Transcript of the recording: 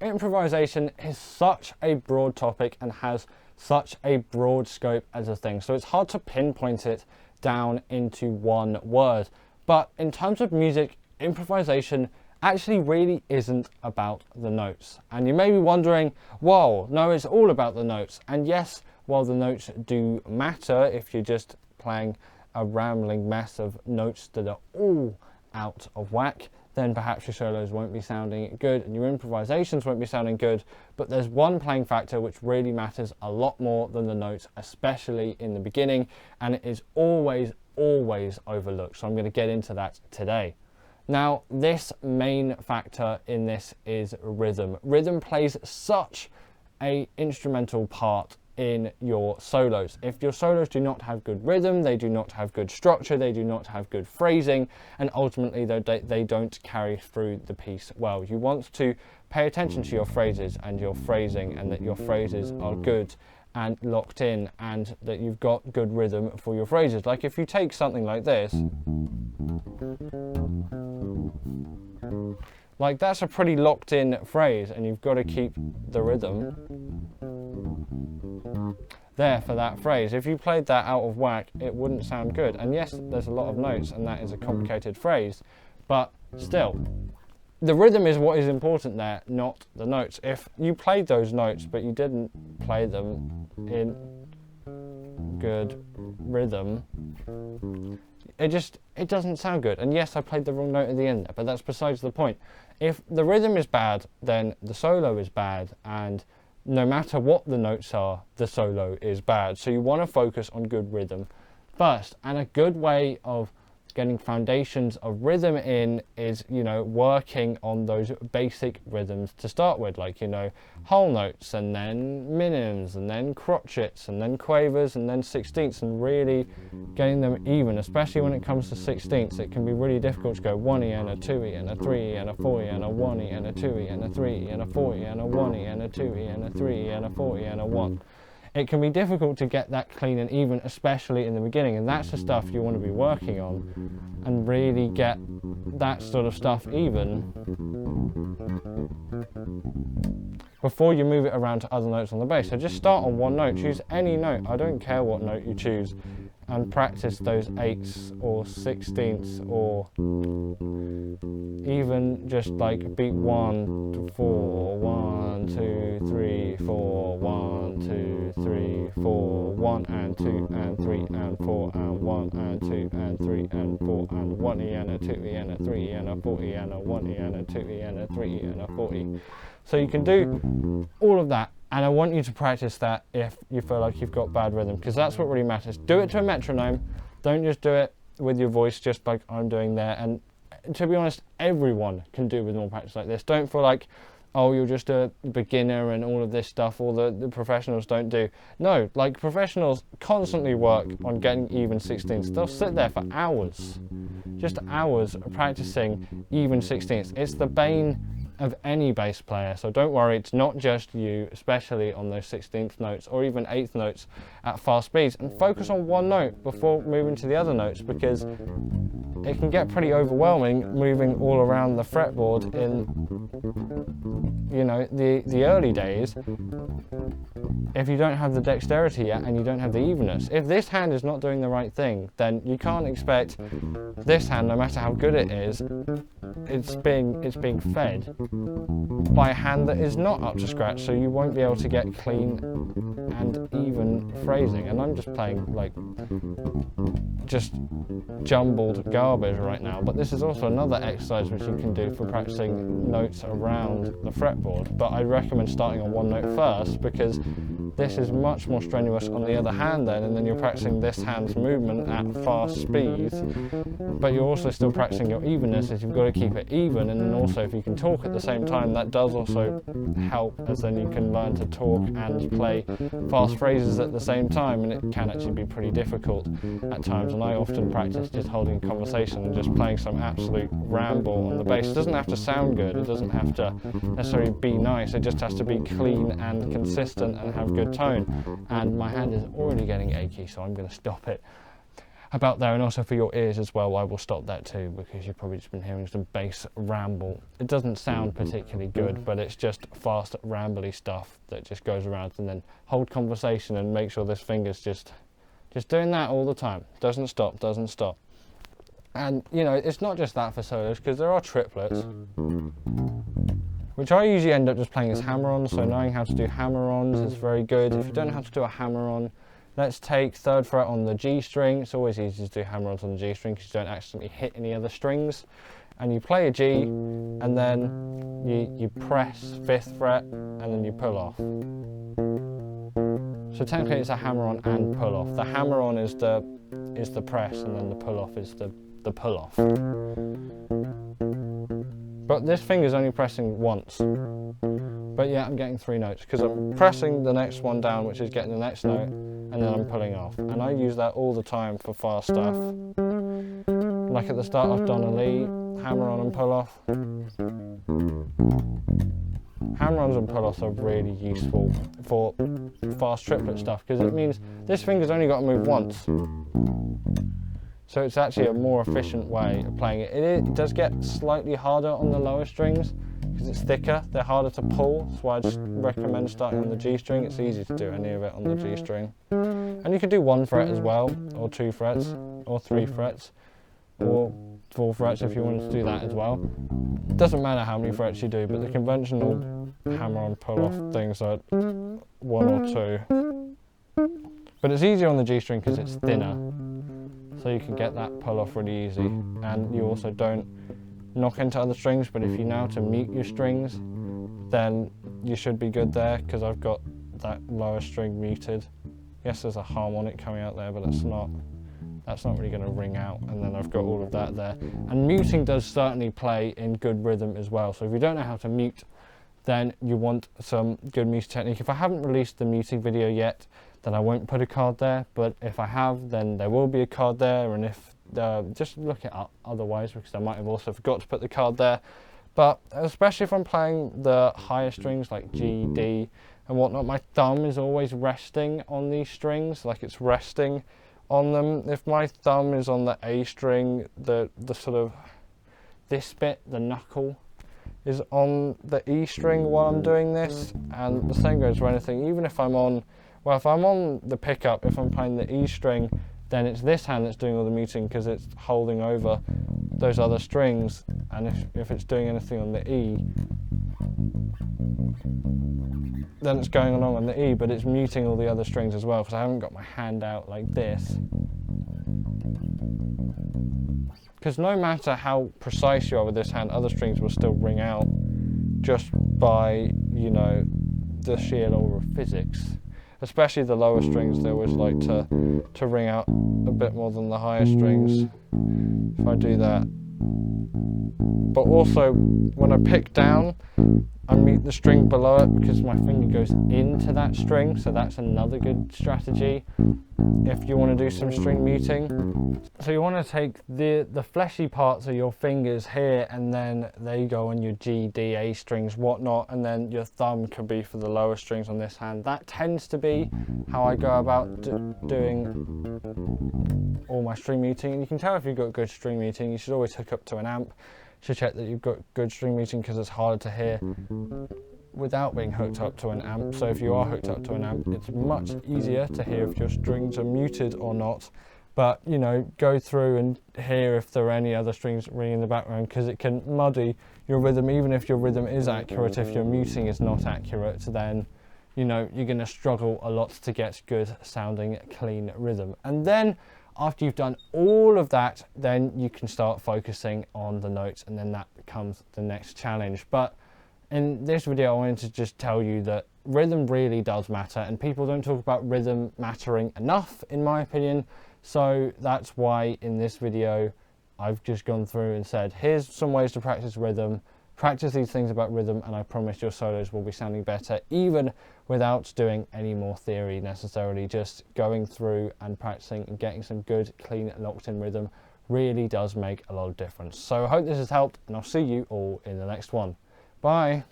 improvisation is such a broad topic and has such a broad scope as a thing, so it's hard to pinpoint it down into one word. But in terms of music, improvisation actually really isn't about the notes. And you may be wondering, whoa, no, it's all about the notes. And yes, while the notes do matter, if you're just playing a rambling mess of notes that are all out of whack, then perhaps your solos won't be sounding good and your improvisations won't be sounding good. But there's one playing factor which really matters a lot more than the notes, especially in the beginning, and it is always overlooked. So I'm going to get into that today. Now, this main factor in this is rhythm. Rhythm plays such an instrumental part in your solos. If your solos do not have good rhythm, they do not have good structure, they do not have good phrasing, and ultimately they don't carry through the piece well. You want to pay attention to your phrases and your phrasing, and that your phrases are good and locked in, and that you've got good rhythm for your phrases. Like if you take something like this, like that's a pretty locked in phrase, and you've got to keep the rhythm there for that phrase. If you played that out of whack, it wouldn't sound good. And yes, there's a lot of notes and that is a complicated phrase, but still, the rhythm is what is important there, not the notes. If you played those notes but you didn't play them in good rhythm, it doesn't sound good. And yes, I played the wrong note at the end there, but that's besides the point. If the rhythm is bad, then the solo is bad, and no matter what the notes are, the solo is bad. So you want to focus on good rhythm first, and a good way of getting foundations of rhythm in is, working on those basic rhythms to start with, like, whole notes, and then minims, and then crotchets, and then quavers, and then sixteenths, and really getting them even, especially when it comes to sixteenths. It can be really difficult to go 1E and a 2E and a 3E and a 4E and a 1E and a 2E and a 3E and a 4E and a 1E and a 2E and a 3E and a 4E and a 1. It can be difficult to get that clean and even, especially in the beginning, and that's the stuff you want to be working on and really get that sort of stuff even before you move it around to other notes on the bass. So just start on one note, choose any note, I don't care what note you choose, and practice those 8ths or 16ths, or even just like beat 1 to 4, 1, 2, 3, 4, 1, 2, 3, 4, 1 and 2 and 3 and 4 and 1 and 2 and 3 and 4 and 1E and a 2E and a 3E and a 4E and a 1E and a 2E and a 3E and a 4E. So you can do all of that, and I want you to practice that if you feel like you've got bad rhythm, because that's what really matters. Do it to a metronome, don't just do it with your voice just like I'm doing there. And to be honest, everyone can do with more practice like this. Don't feel like, oh, you're just a beginner and all of this stuff, all the professionals don't do. No, like professionals constantly work on getting even 16ths. They'll sit there for hours, just hours practicing even 16ths. It's the bane of any bass player, so don't worry, it's not just you, especially on those 16th notes or even 8th notes at fast speeds. And focus on one note before moving to the other notes, because it can get pretty overwhelming moving all around the fretboard in the early days if you don't have the dexterity yet and you don't have the evenness. If this hand is not doing the right thing, then you can't expect this hand, no matter how good it is, it's being fed by a hand that is not up to scratch, so you won't be able to get clean and even phrasing. And I'm just playing like just jumbled garbage right now, but this is also another exercise which you can do for practicing notes around the fretboard. But I recommend starting on one note first, because this is much more strenuous on the other hand then, and then you're practicing this hand's movement at fast speeds, but you're also still practicing your evenness, as you've got to keep it even. And then also, if you can talk at the same time, that does also help, as then you can learn to talk and play fast phrases at the same time, and it can actually be pretty difficult at times. And I often practice just holding a conversation and just playing some absolute ramble on the bass. It doesn't have to sound good, it doesn't have to necessarily be nice, it just has to be clean and consistent and have good tone. And my hand is already getting achy, so I'm going to stop it. about there, and also for your ears as well. I will stop that too, because you've probably just been hearing some bass ramble. It doesn't sound particularly good, but it's just fast rambly stuff that just goes around, and then hold conversation and make sure this finger's just doing that all the time. Doesn't stop, doesn't stop. And you know, it's not just that for solos, because there are triplets, which I usually end up just playing as hammer-ons, so knowing how to do hammer-ons is very good. If you don't know how to do a hammer-on, let's take 3rd fret on the G string. It's always easy to do hammer-ons on the G string because you don't accidentally hit any other strings. And you play a G, and then you press 5th fret, and then you pull off. So technically it's a hammer-on and pull-off. The hammer-on is the press, and then the pull-off is the pull-off. But this finger's only pressing once. But yeah, I'm getting 3 notes because I'm pressing the next one down, which is getting the next note, and then I'm pulling off. And I use that all the time for fast stuff. Like at the start of Donna Lee, hammer on and pull off. Hammer-ons and pull-offs are really useful for fast triplet stuff, because it means this finger's only got to move once. So it's actually a more efficient way of playing it. It does get slightly harder on the lower strings because it's thicker. They're harder to pull. That's why I just recommend starting on the G string. It's easy to do any of it on the G string. And you can do 1 fret as well, or 2 frets, or 3 frets, or 4 frets if you wanted to do that as well. It doesn't matter how many frets you do, but the conventional hammer-on pull-off things are 1 or 2. But it's easier on the G string because it's thinner. So you can get that pull off really easy, and you also don't knock into other strings. But if you know how to mute your strings, then you should be good there, because I've got that lower string muted. Yes, there's a harmonic coming out there, but that's not really going to ring out, and then I've got all of that there. And muting does certainly play in good rhythm as well. So if you don't know how to mute, then you want some good music technique. If I haven't released the muting video yet, then I won't put a card there, but if I have, then there will be a card there, and if just look it up otherwise, because I might have also forgot to put the card there. But especially if I'm playing the higher strings like G, D and whatnot, my thumb is always resting on these strings, like it's resting on them. If my thumb is on the A string, the sort of this bit, the knuckle, is on the E string while I'm doing this, and the same goes for anything. Even if I'm on, well, if I'm on the pickup, if I'm playing the E string, then it's this hand that's doing all the muting because it's holding over those other strings. And if it's doing anything on the E, then it's going along on the E, but it's muting all the other strings as well, because I haven't got my hand out like this. Because no matter how precise you are with this hand, other strings will still ring out just by, you know, the sheer law of physics. Especially the lower strings, they always like to ring out a bit more than the higher strings if I do that. But also, when I pick down, I mute the string below it because my finger goes into that string, so that's another good strategy if you want to do some string muting. So you want to take the fleshy parts of your fingers here, and then there you go on your G, D, A strings, whatnot, and then your thumb could be for the lower strings on this hand. That tends to be how I go about doing all my string muting. And you can tell if you've got good string muting. You should always hook up to an amp. You should check that you've got good string muting, because it's harder to hear without being hooked up to an amp. So if you are hooked up to an amp, it's much easier to hear if your strings are muted or not. But, you know, go through and hear if there are any other strings ringing in the background, because it can muddy your rhythm. Even if your rhythm is accurate, if your muting is not accurate, then, you know, you're going to struggle a lot to get good sounding clean rhythm. And then after you've done all of that, then you can start focusing on the notes, and then that becomes the next challenge. But in this video, I wanted to just tell you that rhythm really does matter, and people don't talk about rhythm mattering enough, in my opinion. So that's why in this video, I've just gone through and said, here's some ways to practice rhythm. Practice these things about rhythm, and I promise your solos will be sounding better, even without doing any more theory necessarily. Just going through and practicing and getting some good, clean, locked-in rhythm really does make a lot of difference. So I hope this has helped, and I'll see you all in the next one. Bye.